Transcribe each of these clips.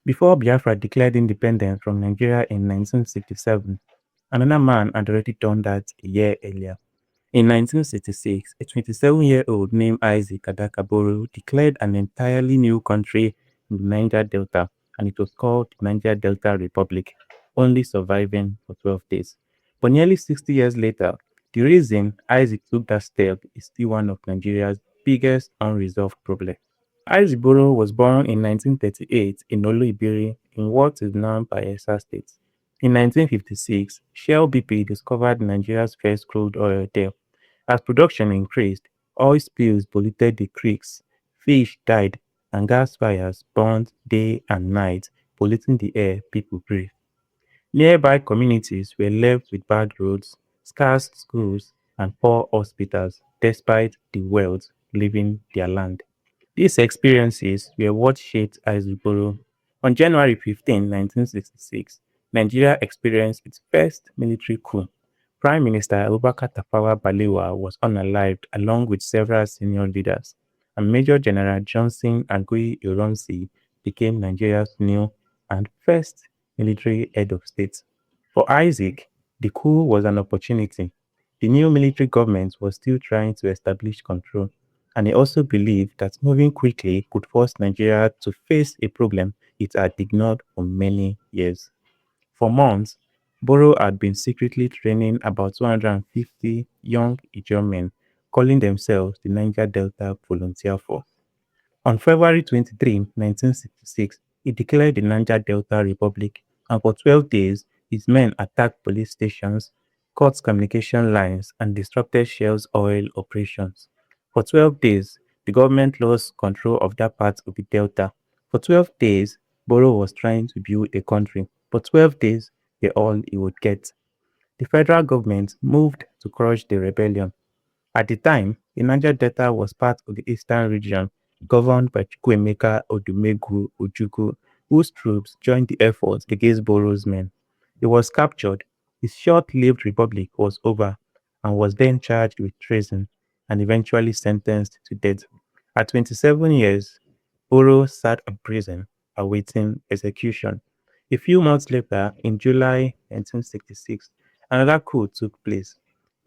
Before Biafra declared independence from Nigeria in 1967, another man had already done that a year earlier. In 1966, a 27-year-old named Isaac Adaka Boro declared an entirely new country in the Niger Delta, and it was called the Niger Delta Republic, only surviving for 12 days. But nearly 60 years later, the reason Isaac took that step is still one of Nigeria's biggest unresolved problems. Isaac Boro was born in 1938 in Oloibiri in what is now Bayelsa State. In 1956, Shell BP discovered Nigeria's first crude oil there. As production increased, oil spills polluted the creeks, fish died, and gas fires burned day and night, polluting the air people breathe. Nearby communities were left with bad roads, scarce schools, and poor hospitals, despite the wealth leaving their land. These experiences were what shaped Isuboro. On January 15, 1966, Nigeria experienced its first military coup. Prime Minister Abubakar Tafawa Balewa was unalived along with several senior leaders, and Major General Johnson Agui Ironsi became Nigeria's new and first military head of state. For Isaac, the coup was an opportunity. The new military government was still trying to establish control, and he also believed that moving quickly could force Nigeria to face a problem it had ignored for many years. For months, Boro had been secretly training about 250 young Ijaw men, calling themselves the Niger Delta Volunteer Force. On February 23, 1966, he declared the Niger Delta Republic, and for 12 days, his men attacked police stations, cut communication lines, and disrupted Shell's oil operations. For 12 days, the government lost control of that part of the Delta. For 12 days, Boro was trying to build a country. For 12 days, were all he would get. The federal government moved to crush the rebellion. At the time, the Niger Delta was part of the eastern region governed by Chukwuemeka Ojukwu, whose troops joined the effort against Boro's men. He was captured, his short-lived republic was over, and was then charged with treason and eventually sentenced to death. At 27 years, Boro sat in prison awaiting execution. A few months later, in July 1966, another coup took place.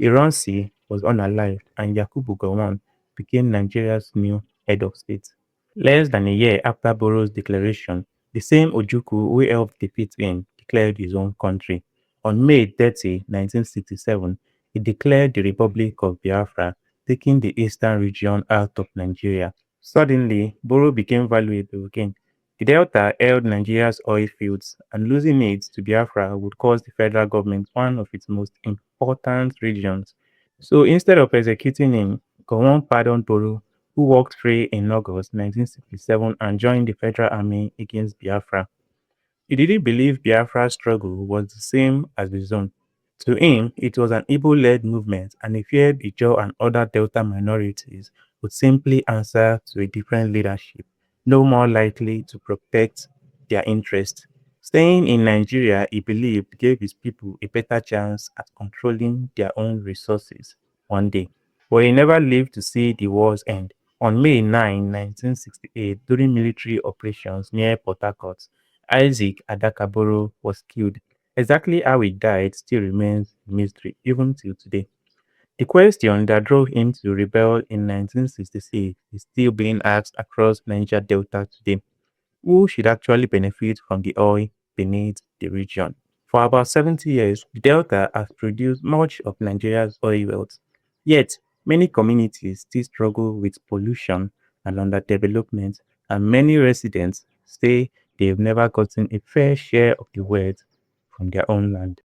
Ironsi was unalived, and Yakubu Gowon became Nigeria's new head of state. Less than a year after Boro's declaration, the same Ojukwu who helped defeat him declared his own country. On May 30, 1967, he declared the Republic of Biafra, taking the eastern region out of Nigeria. Suddenly, Boro became valuable again. The Delta held Nigeria's oil fields, and losing it to Biafra would cost the federal government one of its most important regions. So instead of executing him, Gowon pardoned Boro, who walked free in August 1967 and joined the Federal Army against Biafra. He didn't believe Biafra's struggle was the same as his own. To him, it was an Igbo-led movement, and he feared Ijaw and other Delta minorities would simply answer to a different leadership, no more likely to protect their interests. Staying in Nigeria, he believed, gave his people a better chance at controlling their own resources one day. But he never lived to see the war's end. On May 9, 1968, during military operations near Port Harcourt, Isaac Adaka Boro was killed. Exactly how he died still remains a mystery even till today. The question that drove him to rebel in 1966 is still being asked across Niger Delta today. Who should actually benefit from the oil beneath the region? For about 70 years, the Delta has produced much of Nigeria's oil wealth. Yet, many communities still struggle with pollution and underdevelopment, and many residents say they've never gotten a fair share of the wealth from their own land.